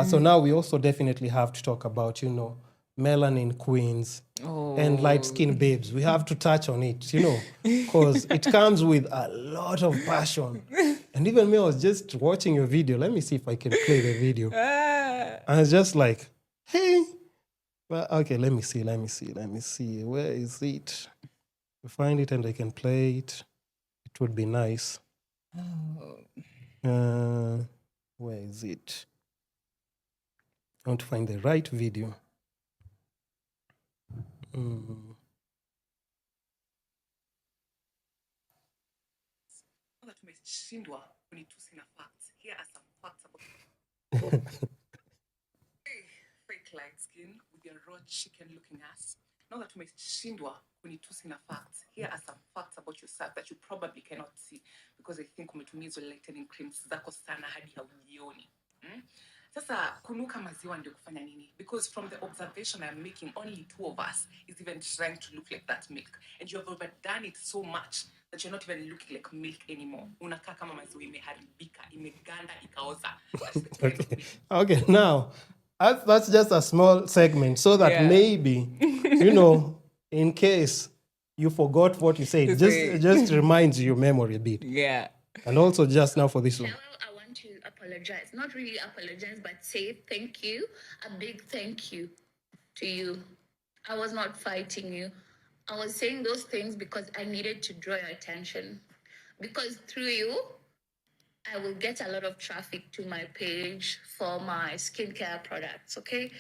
So now we also definitely have to talk about, melanin queens and light skin babes. We have to touch on it, because it comes with a lot of passion. And even me, I was just watching your video. Let me see if I can play the video. And I was just like, hey. Well, okay, let me see. Where is it? Find it and I can play it. It would be nice. Where is it? I want to find the right video. Here are some facts about fake light skin with your raw chicken looking ass. Now that umeshindwa kunitusi na facts, here are some facts about yourself that you probably cannot see because I think umetumia hizo lightening creams zako sana hadi haujioni. Sasa kunuka maziwa ndio kufanya nini? Because from the observation I'm making, only 2 of us is even trying to look like that milk. And you have overdone it so much that you're not even looking like milk anymore. Unakaa kama maziwa imeharibika, imeganda, ikaoza. Okay, now, that's just a small segment so that maybe, in case you forgot what you said, just reminds your memory a bit. Yeah. And also just now for this one. To apologize, not really apologize, but say thank you, a big thank you to you. I was not fighting you. I was saying those things because I needed to draw your attention. Because through you, I will get a lot of traffic to my page for my skincare products, okay?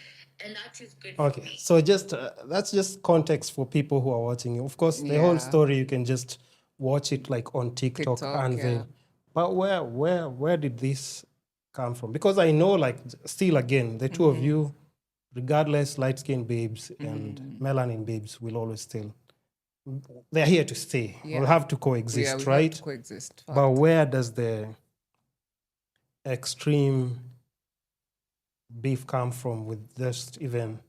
And that is good for me. So just that's just context for people who are watching you. Of course, the whole story, you can just watch it like on TikTok and then. But where did this come from? Because I know, like, still again, the two of you, regardless, light-skinned babes and melanin babes will always still, they're here to stay. We'll have to coexist, right? Have to coexist. But where does the extreme beef come from with just even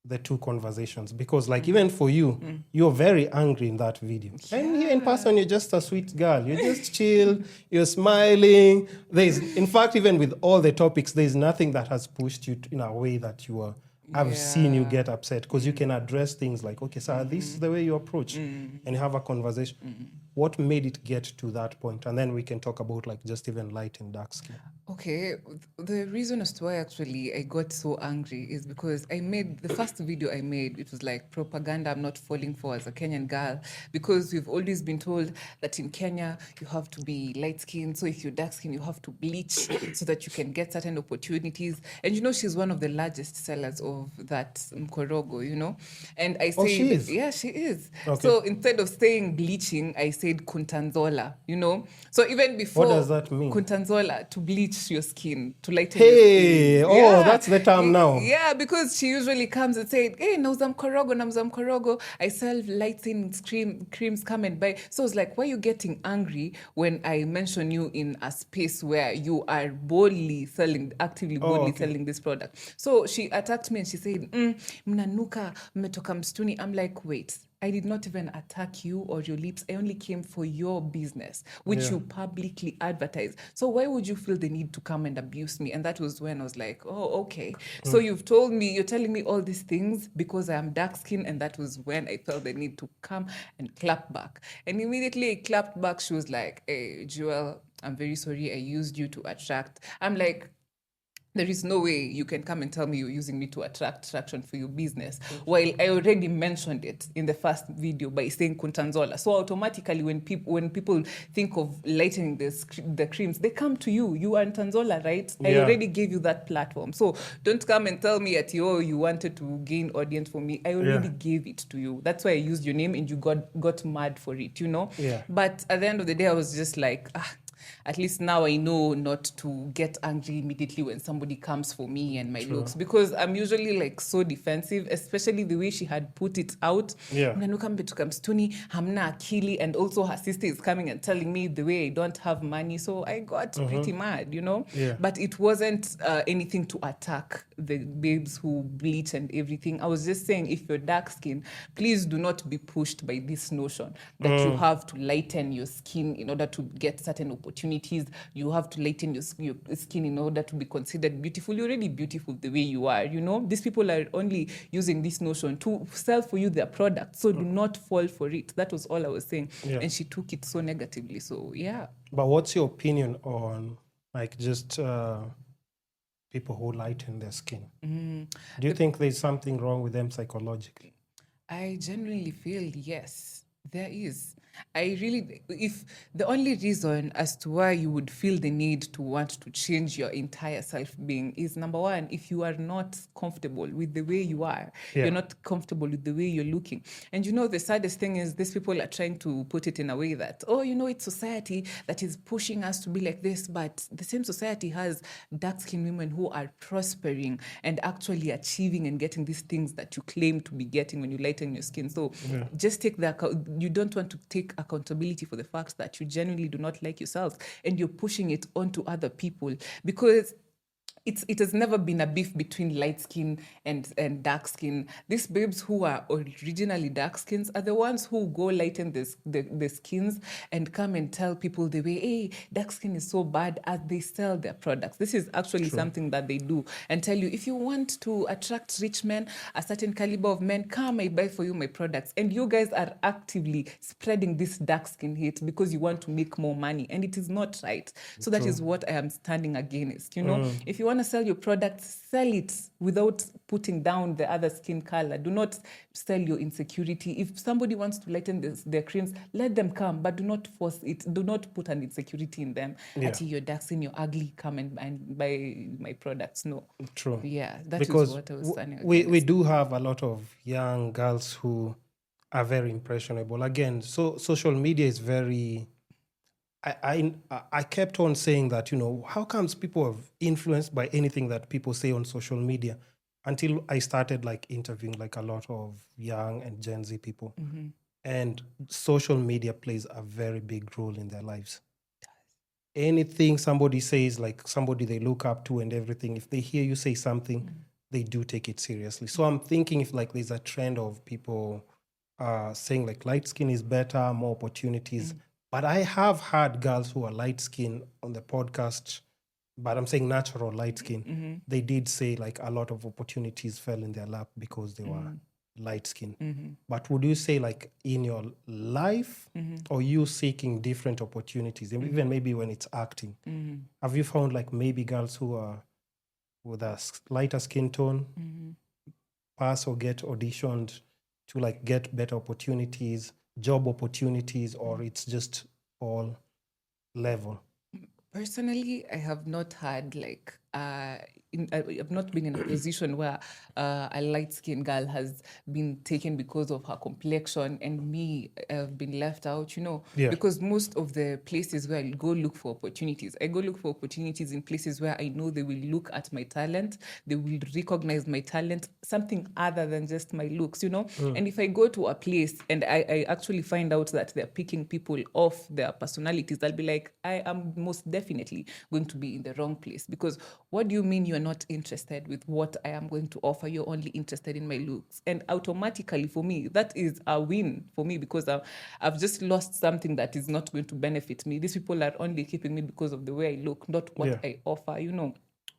the two conversations? Because like even for you, you're very angry in that video. And here in person, you're just a sweet girl. You're just chill, you're smiling. In fact, even with all the topics, there's nothing that has pushed you in a way that you are, I've seen you get upset, because you can address things like, okay, sir, this is the way you approach, and you have a conversation. What made it get to that point? And then we can talk about like just even light and dark skin. Okay, the reason as to why actually I got so angry is because I made the first video I made, it was like propaganda I'm not falling for as a Kenyan girl, because we've always been told that in Kenya you have to be light skinned, so if you're dark skinned you have to bleach so that you can get certain opportunities. And she's one of the largest sellers of that mkorogo, and I say, she is? Yeah, she is. Okay. So instead of saying bleaching, I said kuntanzola, so even before. What does that mean? Kuntanzola, to bleach your skin, to lighten your skin. That's the term now. Yeah, because she usually comes and says, hey, nauza mkorogo, I sell lightening creams, come and buy. So I was like, why are you getting angry when I mention you in a space where you are actively selling this product? So she attacked me and she said, mnanuka, mmetoka msituni. I'm like, wait, I did not even attack you or your lips. I only came for your business, which you publicly advertise. So why would you feel the need to come and abuse me? And that was when I was like, oh, okay. So you're telling me all these things because I am dark skinned. And that was when I felt the need to come and clap back. And immediately I clapped back. She was like, hey, Joel, I'm very sorry. I used you to attract. I'm like, there is no way you can come and tell me you're using me to attract traction for your business. While I already mentioned it in the first video by saying kuntanzola. So automatically when people think of lightening the creams, they come to you. You are Ntanzola, right? I already gave you that platform. So don't come and tell me you wanted to gain audience for me. I already gave it to you. That's why I used your name and you got mad for it, Yeah. But at the end of the day, I was just like, at least now I know not to get angry immediately when somebody comes for me and my looks, because I'm usually like so defensive, especially the way she had put it out. Mnanuka mmetoka msituni, hamna akili, and also her sister is coming and telling me the way I don't have money. So I got pretty mad, But it wasn't anything to attack the babes who bleach and everything. I was just saying, if you're dark skin, please do not be pushed by this notion that you have to lighten your skin in order to get certain opportunities. opportunities. You have to lighten your skin in order to be considered beautiful. You're already beautiful the way you are, you know. These people are only using this notion to sell for you their product. So do not fall for it. That was all I was saying. Yeah. And she took it so negatively. So, yeah. But what's your opinion on like just people who lighten their skin? Do you think there's something wrong with them psychologically? I genuinely feel yes, there is. If the only reason as to why you would feel the need to want to change your entire self-being is, number one, if you are not comfortable with the way you are, you're not comfortable with the way you're looking. And you know, the saddest thing is these people are trying to put it in a way that, oh, you know, it's society that is pushing us to be like this, but the same society has dark-skinned women who are prospering and actually achieving and getting these things that you claim to be getting when you lighten your skin. So just take you don't want to take accountability for the fact that you genuinely do not like yourself and you're pushing it onto other people, because it has never been a beef between light skin and dark skin. These babes who are originally dark skins are the ones who go lighten the skins and come and tell people the way, hey, dark skin is so bad, as they sell their products. This is actually something that they do, and tell you, if you want to attract rich men, a certain caliber of men, come, I buy for you my products. And you guys are actively spreading this dark skin hate because you want to make more money, and it is not right. So that is what I am standing against. You know, if you want to sell your product, sell it without putting down the other skin color. Do not sell your insecurity. If somebody wants to lighten their creams, let them come, but do not force it. Do not put an insecurity in them. Ati, you're dark skin, you're ugly, come and buy my products. No. True. Yeah, that because is what I was standing we against. do have a lot of young girls who are very impressionable. Again, so social media is very... I kept on saying that, you know, how comes people are influenced by anything that people say on social media, until I started like interviewing like a lot of young and Gen Z people. And social media plays a very big role in their lives. Anything somebody says, like somebody they look up to and everything, if they hear you say something, they do take it seriously. So I'm thinking if like there's a trend of people saying like light skin is better, more opportunities. But I have had girls who are light skin on the podcast, but I'm saying natural light skin. They did say like a lot of opportunities fell in their lap because they were light skin. But would you say like in your life, or you seeking different opportunities, even maybe when it's acting, have you found like maybe girls who are with a lighter skin tone pass or get auditioned to like get better opportunities, job opportunities, or it's just all level? Personally, I have not had like I have not been in a position where a light-skinned girl has been taken because of her complexion and me have been left out, you know. Because most of the places where I go look for opportunities, I go look for opportunities in places where I know they will look at my talent, they will recognize my talent, something other than just my looks, you know. And if I go to a place and I actually find out that they're picking people off their personalities, I'll be like, I am most definitely going to be in the wrong place. Because what do you mean you're not interested with what I am going to offer? You're only interested in my looks. And automatically for me, that is a win for me, because I've just lost something that is not going to benefit me. These people are only keeping me because of the way I look, not what I offer, you know.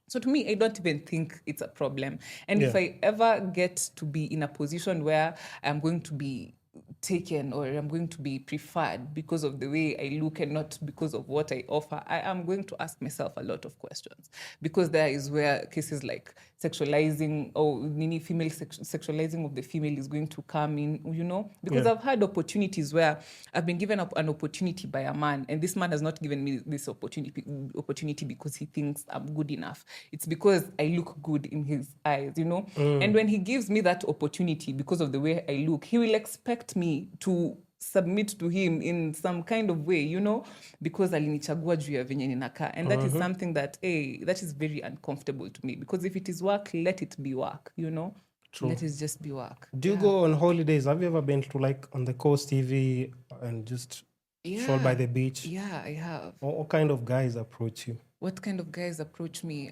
So to me, I don't even think it's a problem. And if I ever get to be in a position where I'm going to be taken or I'm going to be preferred because of the way I look and not because of what I offer, I am going to ask myself a lot of questions, because there is where cases like sexualizing or female sexualizing of the female is going to come in, you know, because I've had opportunities where I've been given an opportunity by a man, and this man has not given me this opportunity because he thinks I'm good enough. It's because I look good in his eyes, you know. And when he gives me that opportunity because of the way I look, he will expect me to submit to him in some kind of way, you know, because alinichagua juu ya venye ninakaa. And that is something that, that is very uncomfortable to me, because if it is work, let it be work, you know. True. Let it just be work. Do you go on holidays? Have you ever been to like on the coast TV and just stroll by the beach? Yeah, I have. What kind of guys approach you? What kind of guys approach me?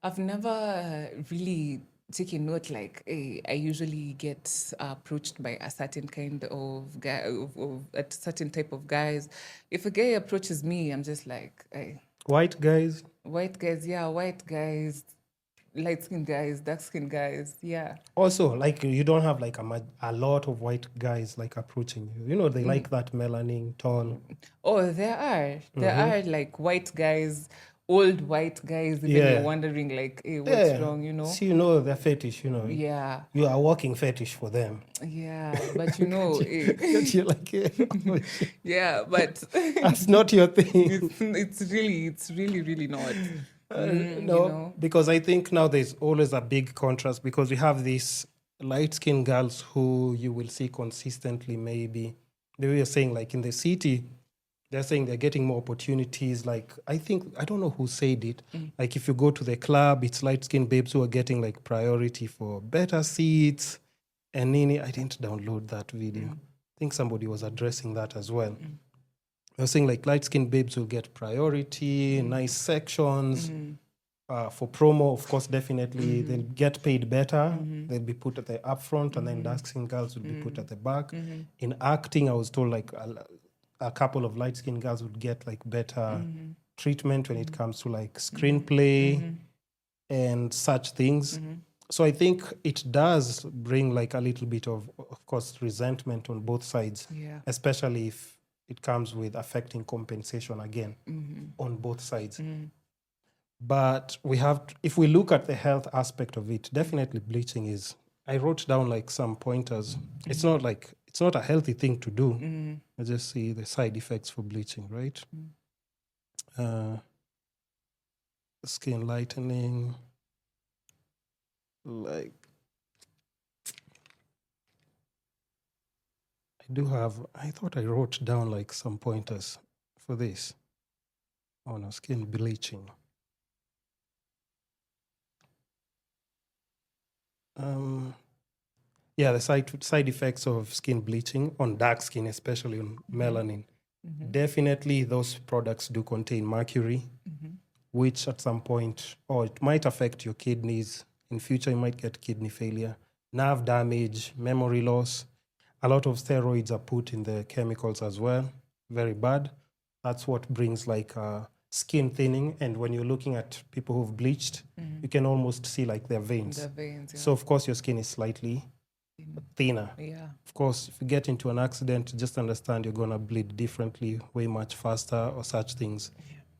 I've never really taking note, like, I usually get approached by a certain kind of guy, of a certain type of guys. If a guy approaches me, I'm just like, hey, White guys. white guys, yeah, white guys, light-skinned guys, dark-skinned guys, yeah. Also, like you don't have like a lot of white guys like approaching you. You know, they like that melanin tall. Oh, there are like white guys, old white guys. Even Yeah. you're wondering, like, hey, what's wrong? You know? So you know their fetish, you know. Yeah, You are a walking fetish for them. yeah. But you know, You're like, yeah. But that's not your thing. it's really not. No, you know? because I think now there's always a big contrast because we have these light-skinned girls who you will see consistently maybe. They were saying like in the city, they're saying they're getting more opportunities. Like, I don't know who said it. Like if you go to the club, it's light-skinned babes who are getting like priority for better seats. And Nini, I didn't download that video. I think somebody was addressing that as well. They're saying like light-skinned babes will get priority, nice sections. For promo, of course, definitely they'll get paid better. They'll be put at the upfront, and then dark-skinned girls will be put at the back. In acting, I was told like a couple of light-skinned girls would get like better treatment when it comes to like screenplay and such things. So I think it does bring like a little bit of course, resentment on both sides, Yeah. especially if it comes with affecting compensation again on both sides. But if we look at the health aspect of it, definitely bleaching is, I wrote down like some pointers. It's not a healthy thing to do. I just see the side effects for bleaching, right? Skin lightening, like, I thought I wrote down like some pointers for this. Oh no, skin bleaching. Yeah, the side effects of skin bleaching on dark skin, especially on melanin. Definitely those products do contain mercury, which at some point, or it might affect your kidneys. In future, you might get kidney failure, nerve damage, memory loss. A lot of steroids are put in the chemicals as well. Very bad. That's what brings like skin thinning. And when you're looking at people who've bleached, you can almost see like their veins. The veins, yeah. So of course your skin is slightly thinner. Yeah. Of course, if you get into an accident, just understand you're gonna bleed differently, way much faster, or such things.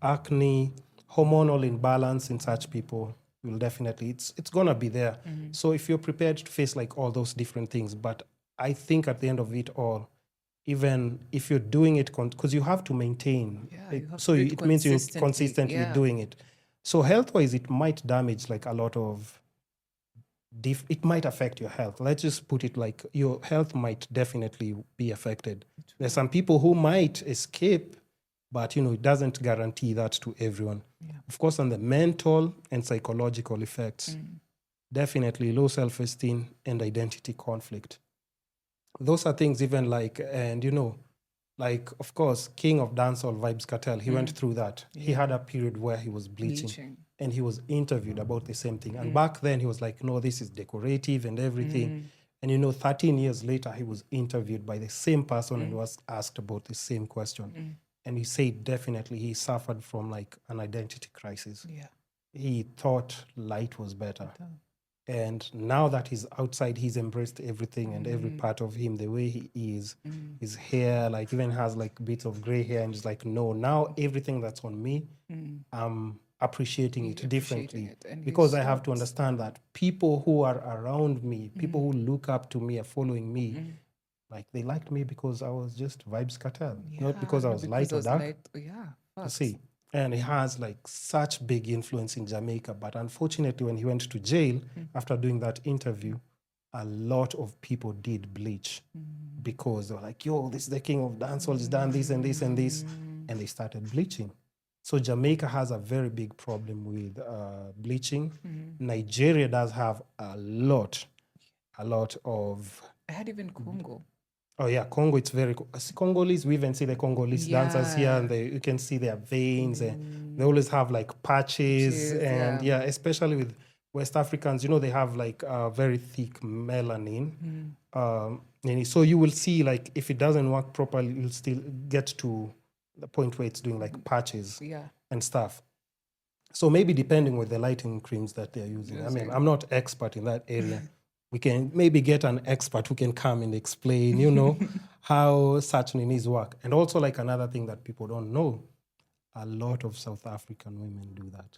Acne, hormonal imbalance in such people will definitely, it's gonna be there. So if you're prepared to face like all those different things, but I think at the end of it all, even if you're doing it, because you have to maintain, you have so to do it it means you're consistently, consistently yeah. doing it. So health-wise, it might damage like a lot of, it might affect your health. Let's just put it like your health might definitely be affected. There's some people who might escape, but it doesn't guarantee that to everyone. Yeah. Of course, on the mental and psychological effects, definitely low self-esteem and identity conflict. Those are things even like, and like, of course, king of dancehall Vybz Kartel, he went through that. He had a period where he was bleaching. And he was interviewed about the same thing. And back then he was like, no, this is decorative and everything. And 13 years later, he was interviewed by the same person and was asked about the same question. And he said definitely he suffered from like an identity crisis. Yeah. He thought light was better. And now that he's outside, he's embraced everything and every part of him, the way he is, his hair, like even has like bits of gray hair. And he's like, no, now everything that's on me, I'm appreciating it differently. Because I have to understand that people who are around me, people who look up to me, are following me, like they liked me because I was just Vybz Kartel, not because I was light or dark. You see. And he has like such big influence in Jamaica. But unfortunately, when he went to jail after doing that interview, a lot of people did bleach because they were like, yo, this is the king of dancehall, he's done this and this and this. And they started bleaching. So Jamaica has a very big problem with bleaching. Nigeria does have a lot of... I had even Congo. Oh yeah, Congo, it's very... Congolese, we even see the Congolese dancers here and you can see their veins and they always have like patches and especially with West Africans, they have like very thick melanin. And so you will see like if it doesn't work properly, you'll still get to the point where it's doing like patches and stuff. So maybe depending with the lighting creams that they're using. I mean, I'm not expert in that area. We can maybe get an expert who can come and explain, how such things work. And also like another thing that people don't know, a lot of South African women do that.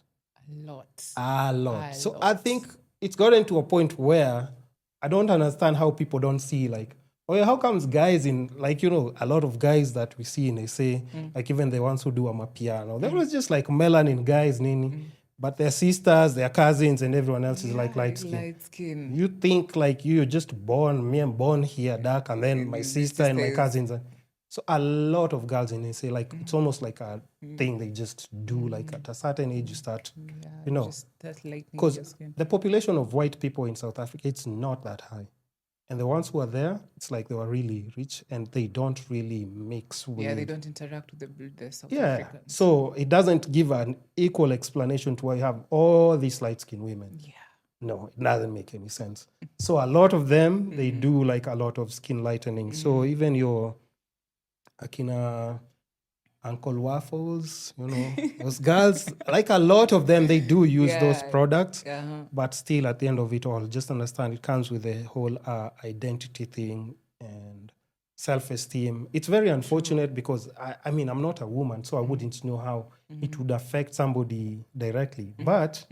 A lot. So I think it's gotten to a point where I don't understand how people don't see like, oh yeah, how comes guys in like, a lot of guys that we see in SA, like even the ones who do Amapiano, they was just like melanin guys, nini. But their sisters, their cousins, and everyone else is like light skin. You think like you're just born, me, I'm born here dark, and then my sister and my cousins. So a lot of girls in SA, like it's almost like a thing they just do. Like at a certain age, you start, because the population of white people in South Africa, it's not that high. And the ones who are there, it's like they were really rich and they don't really mix with... Yeah, they don't interact with the South Africans. So it doesn't give an equal explanation to why you have all these light-skinned women. Yeah. No, it doesn't make any sense. So a lot of them, they do like a lot of skin lightening. So even your Akina Uncle Waffles, those girls, like a lot of them, they do use those products. But still, at the end of it all, just understand it comes with the whole identity thing and self-esteem. It's very unfortunate because, I mean, I'm not a woman, so I wouldn't know how it would affect somebody directly. But,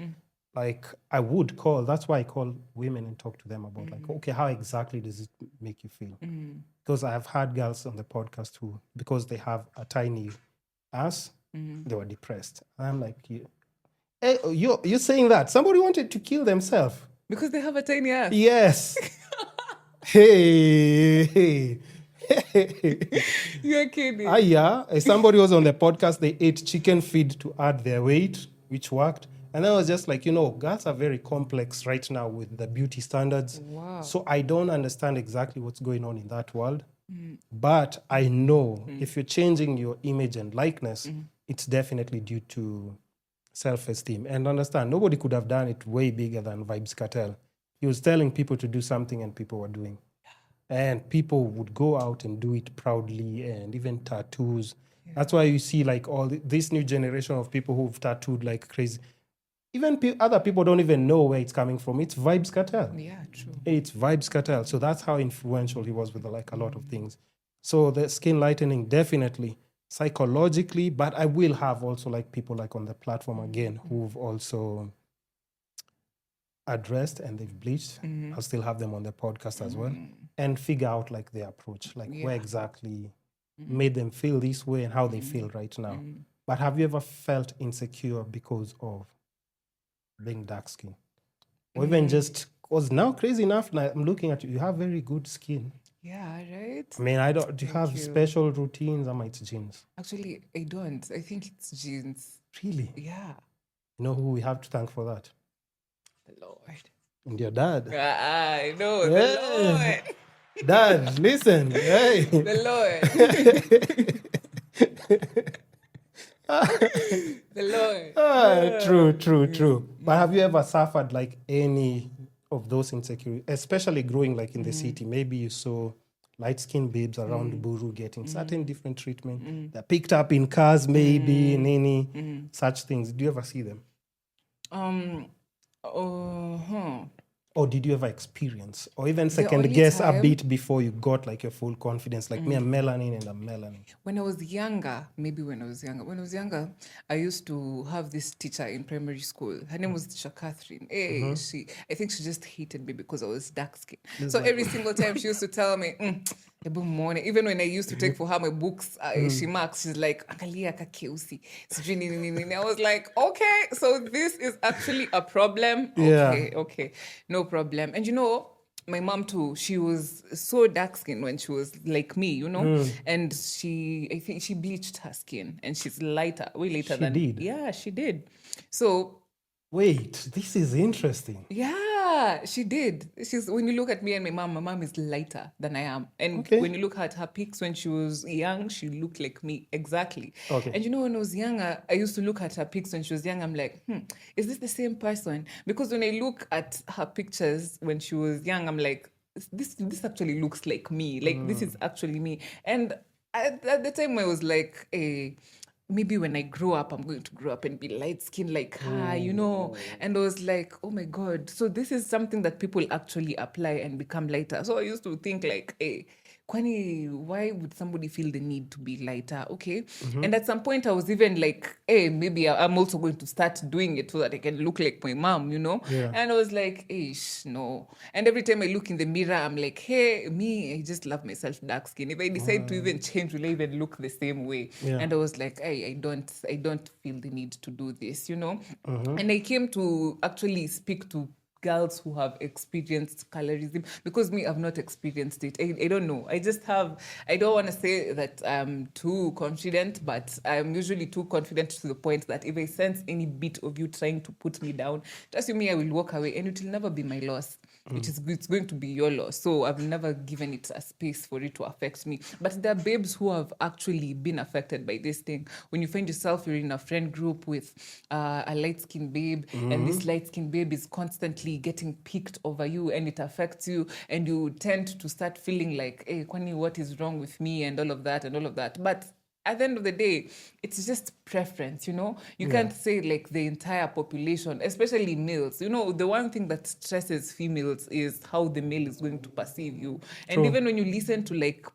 like, I would call, that's why I call women and talk to them about, like, okay, how exactly does it make you feel? Because I have had girls on the podcast who, because they have a tiny ass, they were depressed. I'm like, hey, you're saying that? Somebody wanted to kill themselves. Because they have a tiny ass? Yes. Hey. You're kidding. Yeah. Somebody was on the podcast, they ate chicken feed to add their weight, which worked. And I was just like, girls are very complex right now with the beauty standards. Wow. So I don't understand exactly what's going on in that world. But I know if you're changing your image and likeness, it's definitely due to self-esteem. And understand, nobody could have done it way bigger than Vibes Cartel. He was telling people to do something and people were doing. And people would go out and do it proudly, and even tattoos. That's why you see like all this new generation of people who've tattooed like crazy. Even other people don't even know where it's coming from. It's Vibes Cartel. Yeah, true. It's Vibes Cartel. So that's how influential he was with like a lot of things. So the skin lightening, definitely psychologically, but I will have also like people like on the platform again who've also addressed and they've bleached. I'll still have them on the podcast as well and figure out like their approach, like where exactly made them feel this way and how they feel right now. But have you ever felt insecure because of being dark skin, or even just because now crazy enough, like, I'm looking at you, you have very good skin. Yeah, right. I mean, do you have special routines? Or it's genes? Actually, I don't. I think it's genes. Really? Yeah. You know who we have to thank for that? The Lord. And your dad. I know, the Lord. Dad, listen. Hey. The Lord. The Lord. True. But have you ever suffered like any of those insecurities, especially growing like in the city? Maybe you saw light-skinned babes around Buru getting certain different treatment. They're picked up in cars, maybe, in any such things. Do you ever see them? Or did you ever experience, or even second guess a bit before you got like your full confidence, like me, I'm melanin and I'm melanin? When I was younger, I used to have this teacher in primary school. Her name was Teacher Catherine. I think she just hated me because I was dark skinned. So every single time she used to tell me, even when I used to take for her my books, she marks, she's like, angalia kakeusi. I was like, okay, so this is actually a problem. Okay, no problem. And my mom too, she was so dark skinned when she was like me, and I think she bleached her skin and she's lighter, way later She did? Yeah, she did. So wait, this is interesting. Yeah. Yeah, she did. When you look at me and my mom is lighter than I am. And Okay. when you look at her pics when she was young, she looked like me exactly. Okay. And you know, when I was younger, I used to look at her pics when she was young. I'm like, is this the same person? Because when I look at her pictures when she was young, I'm like, this actually looks like me. Like this is actually me. And at the time, I was like, maybe when I grow up, I'm going to grow up and be light skinned like her, you know. And I was like, oh my God. So this is something that people actually apply and become lighter. So I used to think like, hey, Kwani, why would somebody feel the need to be lighter? Okay. And at some point I was even like, hey, maybe I'm also going to start doing it so that I can look like my mom, you know? Yeah. And I was like, ish, no. And every time I look in the mirror, I'm like, hey, me, I just love myself dark skin. If I decide to even change, will I even look the same way? Yeah. And I was like, hey, I don't feel the need to do this, you know? And I came to actually speak to girls who have experienced colorism, because me, I've not experienced it. I don't know. I don't want to say that I'm too confident, but I'm usually too confident to the point that if I sense any bit of you trying to put me down, trust me, I will walk away and it will never be my loss. It's going to be your loss. So I've never given it a space for it to affect me. But there are babes who have actually been affected by this thing. When you find yourself, you're in a friend group with a light-skinned babe, and this light-skinned babe is constantly getting picked over you, and it affects you, and you tend to start feeling like, hey, Kwani, what is wrong with me, and all of that. But at the end of the day, it's just preference, you know? You can't say like the entire population, especially males. You know, the one thing that stresses females is how the male is going to perceive you. And True. even when you listen to like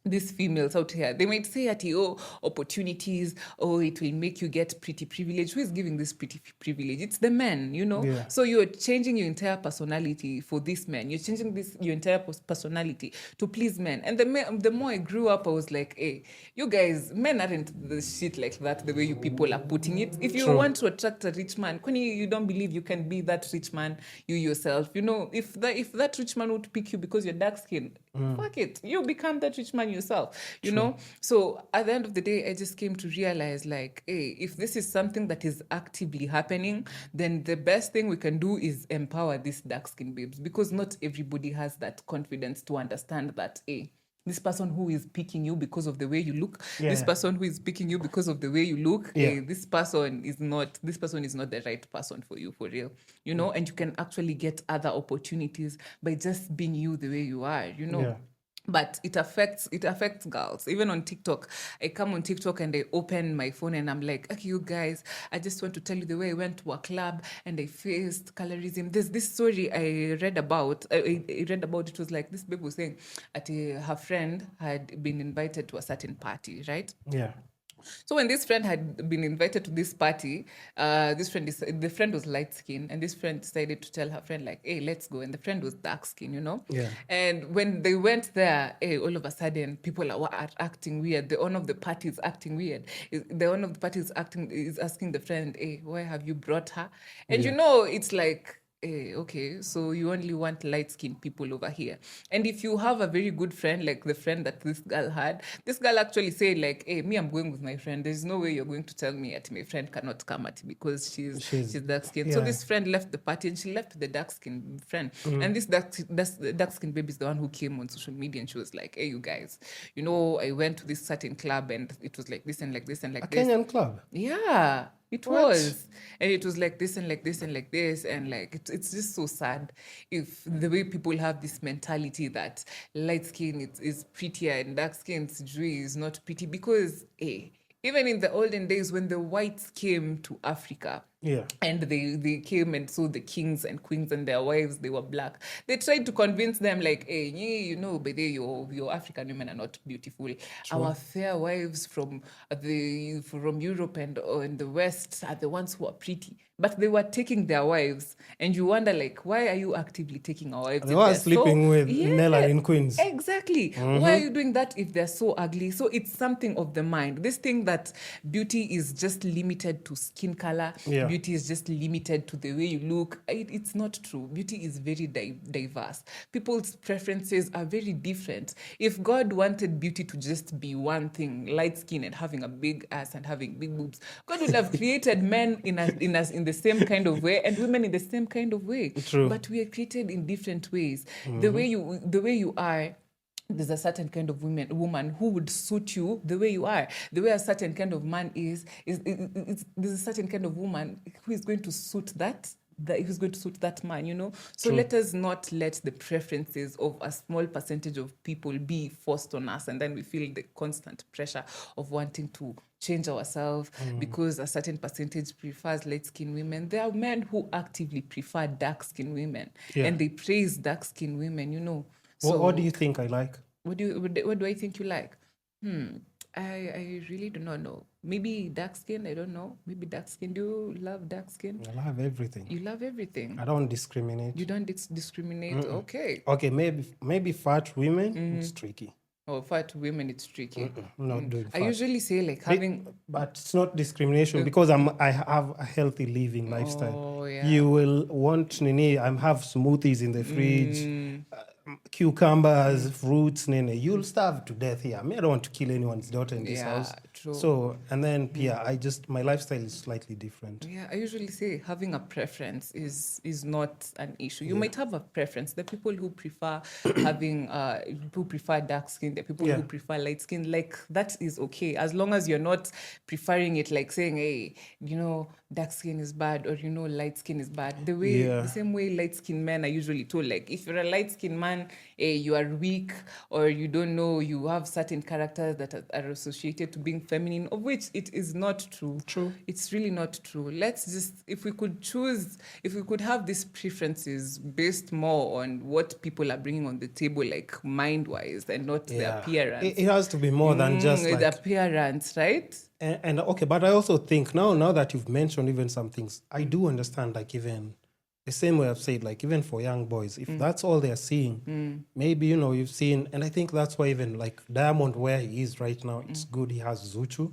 these females out here, they might say at you, oh, opportunities, oh, it will make you get pretty privilege. Who is giving this pretty privilege? It's the men, you know? Yeah. So you're changing your entire personality for this man. You're changing your entire personality to please men. And the more I grew up, I was like, hey, you guys, men aren't the shit like that, the way you people are putting it. If you True. want to attract a rich man, Kwani, you don't believe you can be that rich man, you yourself. You know, if that rich man would pick you because you're dark skinned, fuck it. You become that rich man yourself, you know? So at the end of the day, I just came to realize like, hey, if this is something that is actively happening, then the best thing we can do is empower these dark skinned babes, because not everybody has that confidence to understand that, hey, this person who is picking you because of the way you look, this person who is picking you because of the way you look, this person is not the right person for you, for real, you know? And you can actually get other opportunities by just being you the way you are, you know? Yeah. But it affects girls. Even on TikTok, I come on TikTok and I open my phone and I'm like, okay, you guys, I just want to tell you the way I went to a club and I faced colorism. There's this story I read about. It was like this babe was saying that her friend had been invited to a certain party, right? Yeah. So when this friend had been invited to this party, the friend was light skinned, and this friend decided to tell her friend like, "Hey, let's go." And the friend was dark skinned, you know. Yeah. And when they went there, all of a sudden, people are acting weird. The owner of the party is acting weird. The owner of the party is asking the friend, "Hey, why have you brought her?" And you know, it's like, okay, so you only want light-skinned people over here. And if you have a very good friend, like the friend that this girl had, this girl actually said like, hey, me, I'm going with my friend. There's no way you're going to tell me that my friend cannot come at me because she's dark-skinned. So this friend left the party and she left with the dark-skinned friend. And this dark-skinned baby is the one who came on social media and she was like, hey, you guys, you know, I went to this certain club and it was like this and like this and like this. Kenyan club? Yeah. It What? was. And it was like this and like this and like this. And like, it's just so sad if the way people have this mentality that light skin is prettier and dark skin is not pretty. Because, even in the olden days when the whites came to Africa, and they came and saw the kings and queens and their wives, they were black. They tried to convince them like, hey, you know, by the your African women are not beautiful. True. Our fair wives from Europe and the West are the ones who are pretty. But they were taking their wives, and you wonder like, why are you actively taking our wives? They were sleeping with melanin queens. Exactly. Why are you doing that if they're so ugly? So it's something of the mind. This thing that beauty is just limited to skin color. Beauty is just limited to the way you look. It's not true. Beauty is very diverse. People's preferences are very different. If God wanted beauty to just be one thing, light skin and having a big ass and having big boobs, God would have created men in the same kind of way and women in the same kind of way. True. But we are created in different ways. The way you are, there's a certain kind of woman who would suit you the way you are. The way a certain kind of man is there's a certain kind of woman who is going to suit who's going to suit that man, you know? So let us not let the preferences of a small percentage of people be forced on us, and then we feel the constant pressure of wanting to change ourselves because a certain percentage prefers light-skinned women. There are men who actively prefer dark-skinned women, and they praise dark-skinned women, you know? So what do you think I like? What do I think you like? I really do not know. Maybe dark skin, I don't know. Maybe dark skin. Do you love dark skin? I love everything. You love everything. I don't discriminate. You don't discriminate. Okay. Okay, maybe fat women, it's tricky. Oh, fat women, it's tricky. Not doing I fat. usually say like having. But it's not discrimination because I have a healthy living lifestyle. Oh yeah. You will want I have smoothies in the fridge, cucumbers, fruits. You'll starve to death here. I mean, I don't want to kill anyone's daughter in this house. True. So and then my lifestyle is slightly different. Yeah, I usually say having a preference is not an issue. You might have a preference. The people who prefer who prefer dark skin, the people who prefer light skin, like that is okay as long as you're not preferring it like saying, hey, you know, dark skin is bad or you know light skin is bad. The same way light skinned men are usually told, like if you're a light skinned man, you are weak or you don't know, you have certain characters that are associated to being feminine, of which it is not true. It's really not true. Let's just, if we could have these preferences based more on what people are bringing on the table, like mind wise and not the appearance. It has to be more than just like the appearance, right? And okay, but I also think now that you've mentioned even some things, I do understand, like even the same way I've said, like even for young boys, if that's all they're seeing, maybe, you know, you've seen, and I think that's why even like Diamond, where he is right now, it's good he has Zuchu,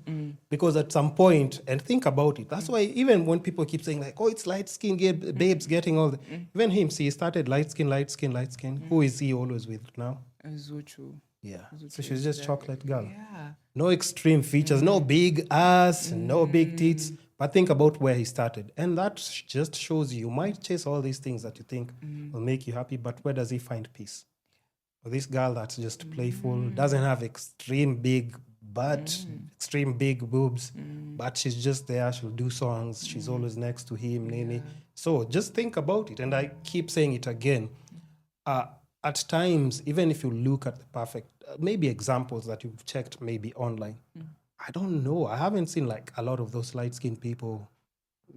because at some point, and think about it, that's why even when people keep saying like, oh, it's light skin babes getting all the, even him, see, he started light skin, who is he always with now? Zuchu. Yeah, so she's just chocolate girl. Yeah. No extreme features, no big ass, no big tits. But think about where he started. And that just shows you might chase all these things that you think will make you happy, but where does he find peace? Or this girl that's just playful, doesn't have extreme big butt, extreme big boobs, but she's just there, she'll do songs, she's always next to him, Nene. So just think about it. And I keep saying it again. At times, even if you look at the perfect, maybe examples that you've checked maybe online, I don't know. I haven't seen like a lot of those light-skinned people,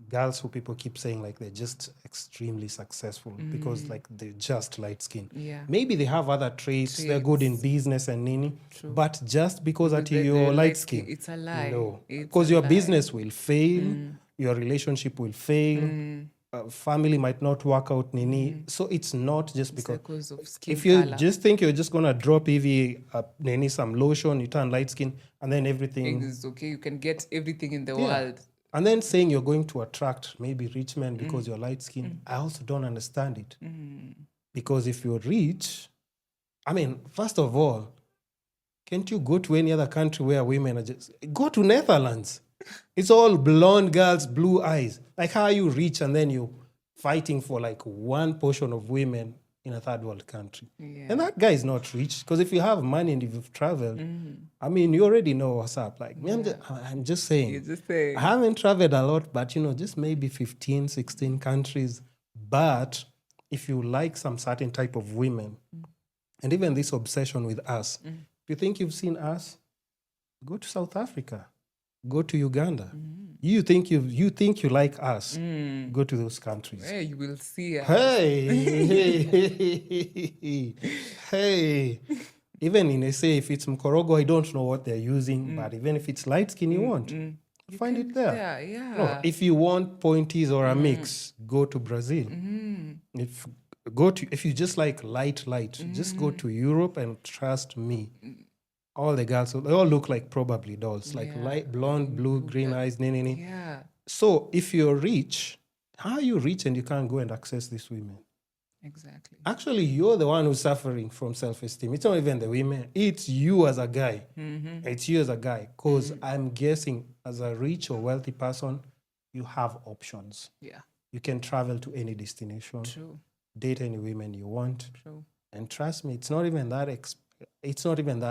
girls who people keep saying like they're just extremely successful because like they're just light-skinned. Yeah. Maybe they have other traits. They're good in business and nini, but just because that The you're light-skinned, it's a lie. no, It's because a your lie. business will fail, your relationship will fail. Family might not work out, nini. So it's not just because of skin if you color. just think you're just gonna drop nini some lotion, you turn light skin, and then everything. It's okay. You can get everything in the world. And then saying you're going to attract maybe rich men because you're light skinned, I also don't understand it. Because if you're rich, I mean, first of all, can't you go to any other country where women are just go to Netherlands? It's all blonde girls, blue eyes. Like, how are you rich and then you're fighting for like one portion of women in a third world country? Yeah. And that guy is not rich, because if you have money and if you've traveled, I mean, you already know what's up. Like, me, I'm just saying, You're just saying. I haven't traveled a lot, but, you know, just maybe 15, 16 countries. But if you like some certain type of women, and even this obsession with us, if you think you've seen us, go to South Africa. Go to Uganda. You think you like us? Go to those countries. Hey, you will see. Hey. Even in SA, if it's Mkorogo, I don't know what they're using, but even if it's light skin you want, find it there. Yeah. No, if you want pointies or a mix, go to Brazil. If you just like light, just go to Europe and trust me. All the girls, they all look like probably dolls, like light blonde, blue, green eyes, nini. Yeah. So if you're rich, how are you rich and you can't go and access these women? Exactly. Actually, you're the one who's suffering from self-esteem. It's not even the women. It's you as a guy. It's you as a guy. Because I'm guessing as a rich or wealthy person, you have options. Yeah. You can travel to any destination, True. date any women you want. True. And trust me, it's not even that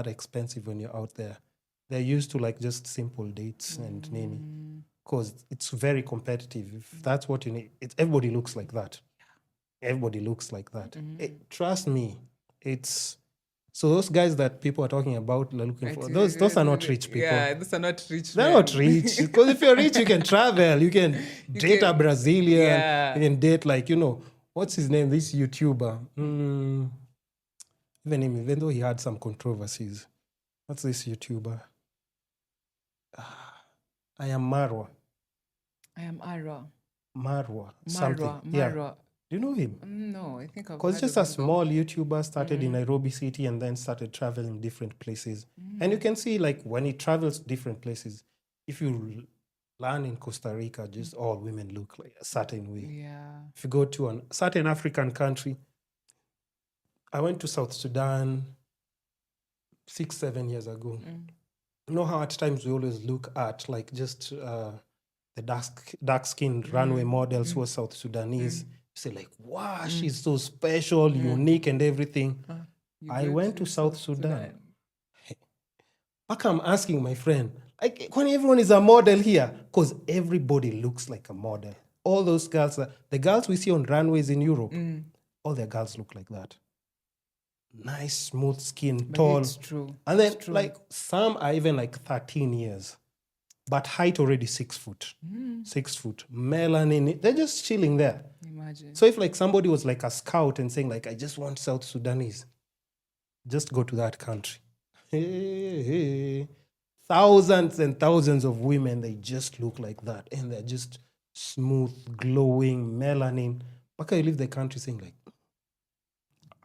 expensive when you're out there. They're used to like just simple dates and nini, because it's very competitive. If that's what you need, everybody looks like that. Everybody looks like that. Trust me, it's so those guys that people are talking about looking for, those are not rich people. Yeah, those are not rich. They're men. not rich. Because if you're rich, you can travel. You can date a Brazilian. Yeah. You can date like, what's his name? This YouTuber. Even though he had some controversies. What's this YouTuber? I am Marwa. I am Ara. Marwa. Something. Marwa. Yeah. Marwa. Do you know him? No, I think I've Because heard just of a him, small YouTuber started in Nairobi City and then started traveling different places. And you can see like when he travels different places, if you land in Costa Rica, just all women look like a certain way. Yeah. If you go to a certain African country, I went to South Sudan 6-7 years ago. You know how at times we always look at like just the dark-skinned runway models who are South Sudanese. You say like, wow, she's so special, unique and everything. I went to South Sudan. How come I'm asking my friend, like when everyone is a model here? Because everybody looks like a model. All those girls, the girls we see on runways in Europe, all their girls look like that. Nice, smooth skin, tall. It's true. And then like some are even like 13 years. But height already 6 foot. 6 foot. Melanin. They're just chilling there. Imagine. So if like somebody was like a scout and saying like, I just want South Sudanese, just go to that country. Hey. Thousands and thousands of women, they just look like that. And they're just smooth, glowing, melanin. Why can't you leave the country saying like,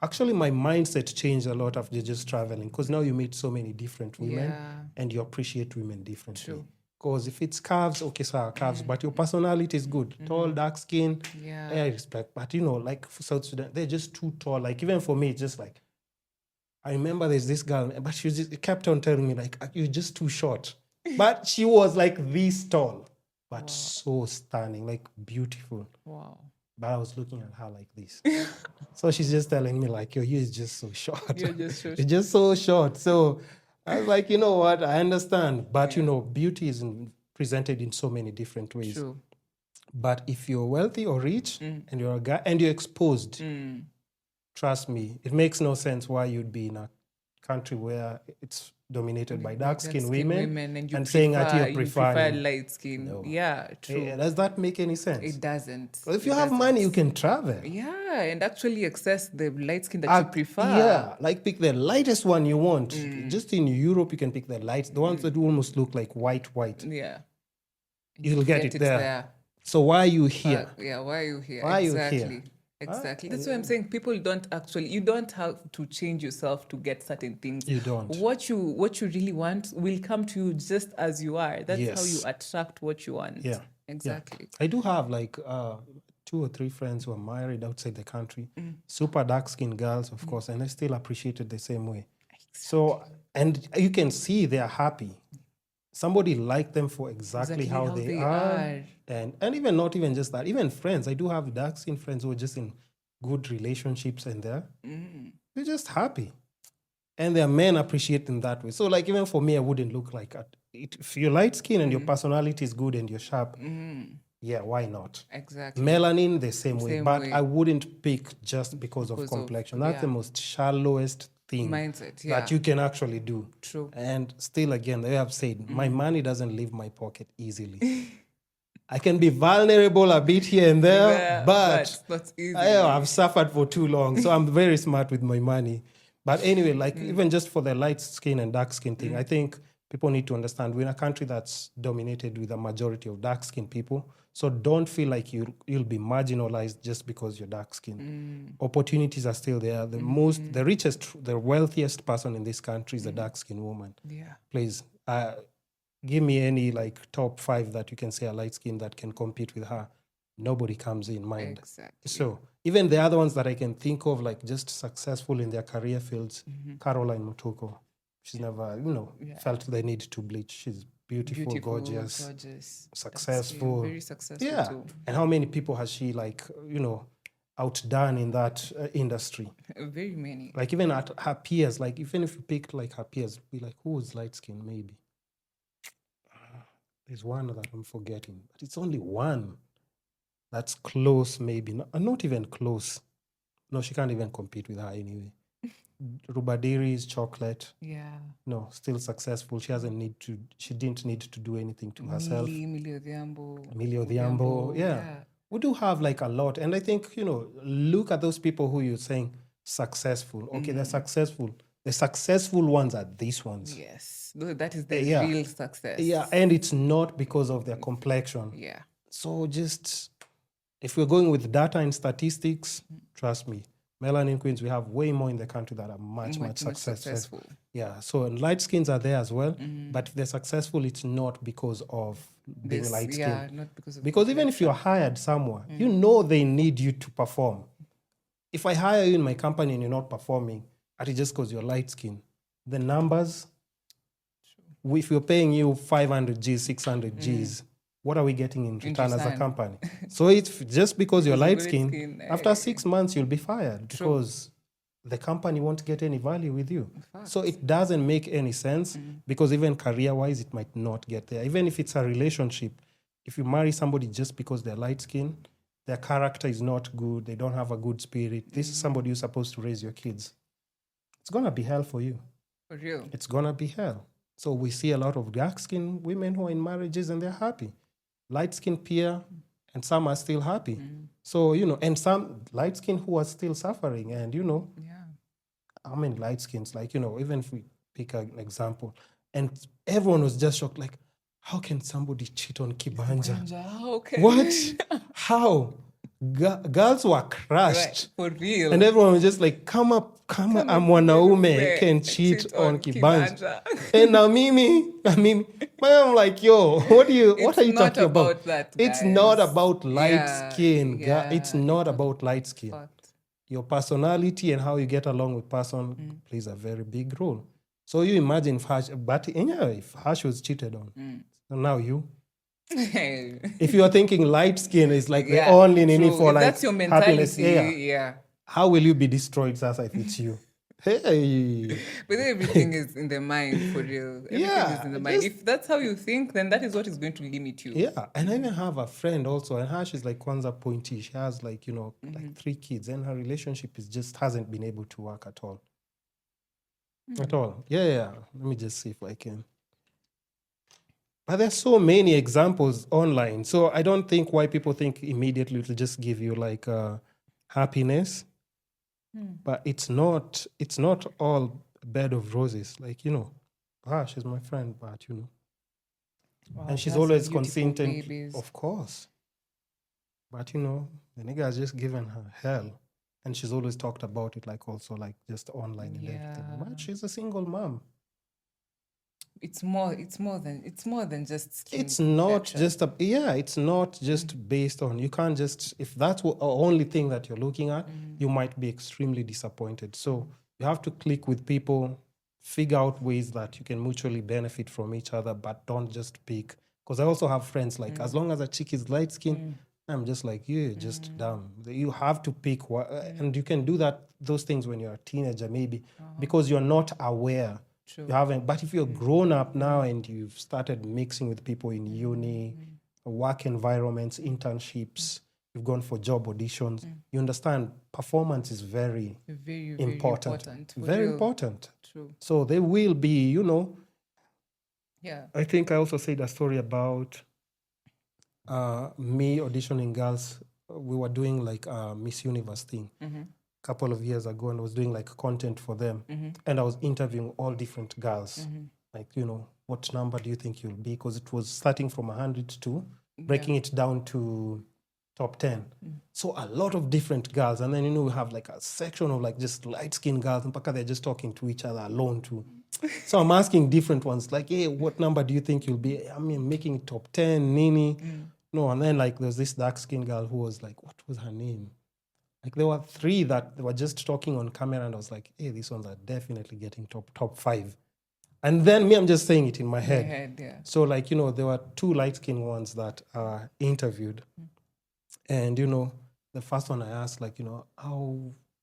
actually my mindset changed a lot after just traveling, because now you meet so many different women and you appreciate women differently. True. Because if it's calves, okay, sir, calves, but your personality is good. Tall, dark skin, I respect. But like for South Sudan, they're just too tall. Like even for me, it's just like, I remember there's this girl, but she just kept on telling me like, you're just too short. But she was like this tall, but so stunning, like beautiful. Wow. But I was looking at her like this. So she's just telling me like, you're just so short. You're just so You're just so short. So I was like, you know what? I understand. But, beauty is presented in so many different ways. True. But if you're wealthy or rich and you're a guy and you're exposed, trust me, it makes no sense why you'd be in a country where it's dominated by dark-skinned women and saying that you prefer light skin. No. Yeah, true. Does that make any sense? It doesn't. If you have money, you can travel. Yeah, and actually access the light skin that you prefer. Yeah, like pick the lightest one you want. Just in Europe, you can pick the the ones that almost look like white. Yeah. You'll get it there. So why are you here? Why are you here? Why are you exactly. here? Exactly. That's what I'm saying. People you don't have to change yourself to get certain things. You don't. What you really want will come to you just as you are. That's how you attract what you want. Yeah. Exactly. Yeah. I do have like 2 or 3 friends who are married outside the country. Super dark-skinned girls, of course, and I still appreciate it the same way. Exactly. So, and you can see they are happy. Somebody liked them for exactly how they are. And even not even just that, even friends. I do have dark-skinned friends who are just in good relationships and they're just happy. And their men appreciate them that way. So like even for me, I wouldn't look like it. If you're light skin and your personality is good and you're sharp, why not? Exactly. Melanin, the same way. But I wouldn't pick just because of complexion. That's the most shallowest thing mindset that you can actually do. True. And still, again, they have said, my money doesn't leave my pocket easily. I can be vulnerable a bit here and there, but not easy. I've suffered for too long, so I'm very smart with my money. But anyway, like even just for the light skin and dark skin thing, I think people need to understand we're in a country that's dominated with a majority of dark skinned people. So don't feel like you'll be marginalized just because you're dark skinned. Opportunities are still there. The richest, the wealthiest person in this country is a dark skinned woman. Yeah. Please, give me any like top 5 that you can say a light skin that can compete with her. Nobody comes in mind. Exactly. So even the other ones that I can think of, like just successful in their career fields, Caroline Mutuku, she's never, felt the need to bleach. She's beautiful, gorgeous, That's successful. very successful Yeah. too. And how many people has she like, outdone in that industry? Very many. Like even at her peers, like even if you pick like her peers, be like, who is light skin? Maybe there's one that I'm forgetting, but it's only one that's close. Maybe not even close. No, she can't even compete with her anyway. Rubadiri's chocolate. Yeah. No, still successful. She didn't need to do anything to herself. Emilio Odhiambo. Emilio Odhiambo, yeah. We do have like a lot. And I think, look at those people who you're saying successful. Okay, they're successful. The successful ones are these ones. Yes. That is the Yeah. real success. Yeah, and it's not because of their complexion. Yeah. So just, if we're going with data and statistics, trust me, melanin queens, we have way more in the country that are much successful. Yeah, so light skins are there as well, but if they're successful, it's not because of being light skinned. Yeah, not because even if you're hired somewhere, you know they need you to perform. If I hire you in my company and you're not performing, it's just because you're light skinned, the numbers, if we're paying you 500 Gs, 600 Gs, what are we getting in return as a company? So it's just because you're light skinned, after 6 months, you'll be fired because the company won't get any value with you. So it doesn't make any sense because even career-wise, it might not get there. Even if it's a relationship, if you marry somebody just because they're light skinned, their character is not good, they don't have a good spirit, this is somebody who's supposed to raise your kids. It's going to be hell for you. For real. It's going to be hell. So we see a lot of dark-skinned women who are in marriages and they're happy. Light-skinned peer, and some are still happy. So, and some light-skinned who are still suffering. And, how many light-skins? Like, even if we pick an example, and everyone was just shocked, like, how can somebody cheat on Kibanja? Okay. What? How? Girls were crushed. Right, for real. And everyone was just like, come up, I'm mwanaume can cheat on Kibanja. And now Mimi, I'm like, yo, what are you talking about? That, it's not about light skin. It's not about light skin. Fact. Your personality and how you get along with person plays a very big role. So you imagine if Hash was cheated on, so now you. If you are thinking light skin is like the only need for like that's your mentality, happiness, how will you be destroyed, Sasa, if it's you? Hey. But everything is in the mind, for real. Everything is in the mind. If that's how you think, then that is what is going to limit you. Yeah, and I even have a friend also, and her, she's like Kwanzaa pointy. She has like, like 3 kids, and her relationship hasn't been able to work at all. At all. Yeah. Let me just see if I can. But there's so many examples online. So I don't think why people think immediately it'll just give you like happiness. But it's not all bed of roses. Like, she's my friend, but Wow, and she's that's always beautiful consenting, babies. of course. But the nigga has just given her hell. And she's always talked about it like also like just online and everything. But she's a single mom. It's more than just skin It's not protection. just it's not just based on, you can't just, if that's the only thing that you're looking at, you might be extremely disappointed. So you have to click with people, figure out ways that you can mutually benefit from each other, but don't just pick. Because I also have friends like, as long as a chick is light skinned, I'm just like, you're just dumb. You have to pick and you can do those things when you're a teenager maybe, because you're not aware. True. You haven't, but if you're grown up now and you've started mixing with people in uni, work environments, internships, you've gone for job auditions, you understand performance is very, very important. for Very real. important. True. So they will be, Yeah. I think I also said a story about me auditioning girls. We were doing like a Miss Universe thing. Couple of years ago, and I was doing like content for them, and I was interviewing all different girls. Like, what number do you think you'll be? Because it was starting from 100 to breaking it down to top 10. So a lot of different girls, and then we have like a section of like just light-skinned girls, and they're just talking to each other alone too. So I'm asking different ones, like, hey, what number do you think you'll be? I mean, making it top 10, Nini. No, and then like there's this dark-skinned girl who was like, what was her name? Like there were 3 that they were just talking on camera, and I was like, hey, these ones are definitely getting top 5. And then me, I'm just saying it in my My head. head, yeah. So like, there were 2 light-skinned ones that interviewed. And, the first one I asked, like,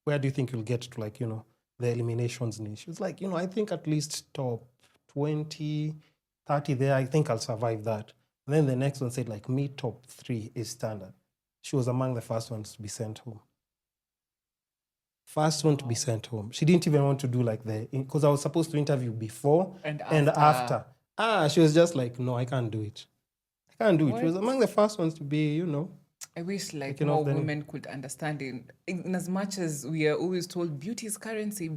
where do you think you'll get to, like, the eliminations niche? She was like, I think at least top 20, 30 there, I think I'll survive that. And then the next one said, like, me top 3 is standard. She was among the first ones to be sent home. First one to be sent home. She didn't even want to do like because I was supposed to interview before And after. She was just like, no, I can't do it. I can't do it. She was among the first ones to be, I wish like taken more off the- women could understand in as much as we are always told beauty is currency,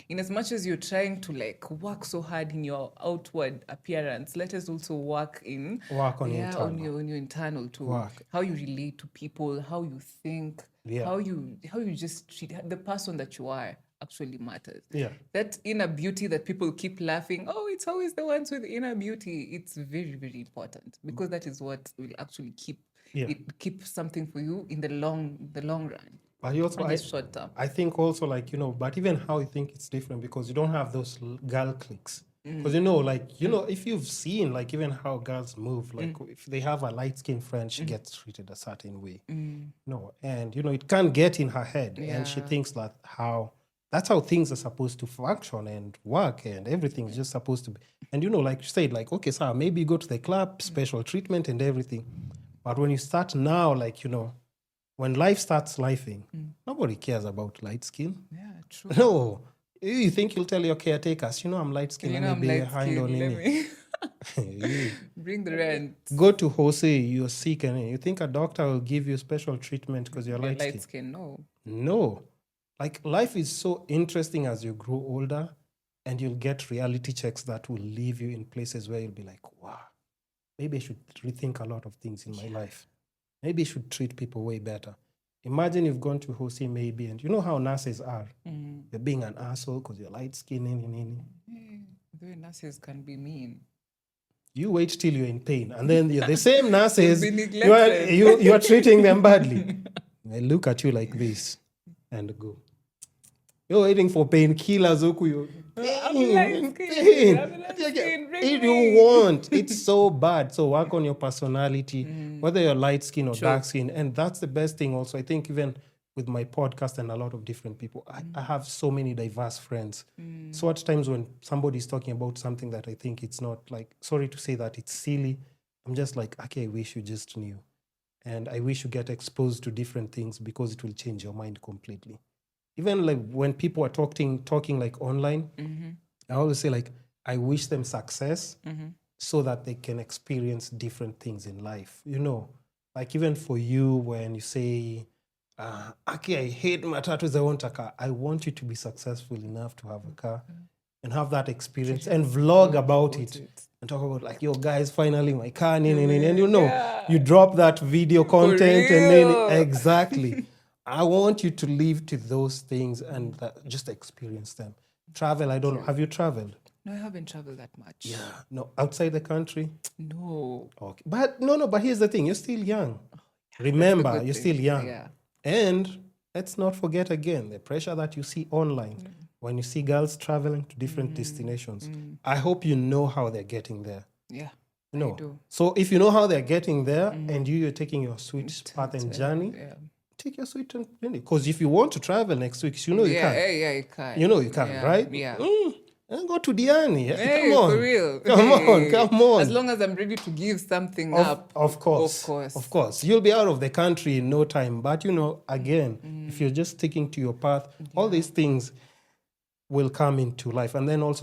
in as much as you're trying to like work so hard in your outward appearance, let us also work on your internal too. Work. How you relate to people, how you think, how you just treat the person that you are actually matters. Yeah. That inner beauty that people keep laughing, it's always the ones with inner beauty. It's very, very important because that is what will actually keep something for you in the long run. But you also, short term. I think also like, but even how you think it's different because you don't have those girl cliques. Because, if you've seen like even how girls move, like if they have a light-skinned friend, she gets treated a certain way. No, and, it can't get in her head. Yeah. And she thinks that's how things are supposed to function and work and everything is just supposed to be. And, like you said, like, okay, so maybe you go to the club, special treatment and everything. But when you start now, like, when life starts lifing, nobody cares about light skin. Yeah, true. No. You think you'll tell your caretakers, I'm light skin, let me be behind on it. Bring the rent. Go to Jose, you're sick, and you think a doctor will give you special treatment because you're light skin? No. Like, life is so interesting as you grow older, and you'll get reality checks that will leave you in places where you'll be like, wow, maybe I should rethink a lot of things in my life. Maybe I should treat people way better. Imagine you've gone to Jose maybe, and you know how nurses are. You're being an asshole because you're light skinned. The nurses can be mean. You wait till you're in pain, and then you're the same nurses, You'll be neglected. you are treating them badly. They look at you like this and go. You're waiting for painkillers, Okuyo. If you want, it's so bad. So work on your personality, whether you're light skin or dark skin. And that's the best thing also. I think even with my podcast and a lot of different people, I have so many diverse friends. So at times when somebody's talking about something that I think it's not like, sorry to say that it's silly, I'm just like, okay, I wish you just knew. And I wish you get exposed to different things because it will change your mind completely. Even like when people are talking like online, I always say like, I wish them success so that they can experience different things in life. Like even for you, when you say, okay, I hate matatus, I want a car. I want you to be successful enough to have a car and have that experience and vlog about it. And talk about like, yo guys, finally my car, and you drop that video content and then exactly. I want you to live to those things and just experience them. Travel, I don't know. Have you traveled? No, I haven't traveled that much. Yeah. No, outside the country? No. Okay. But but here's the thing. You're still young. Remember, you're still young. Yeah. And let's not forget again, the pressure that you see online when you see girls traveling to different destinations. I hope you know how they're getting there. Yeah. I do. So if you know how they're getting there and you're taking your sweet path and journey, take your sweet journey. Because if you want to travel next week, you can. Yeah, you can. You can, right? Yeah. And go to Diani. Hey, come on. For real. Come on. As long as I'm ready to give something up. Of course. You'll be out of the country in no time. But, again, if you're just sticking to your path, all these things will come into life. And then also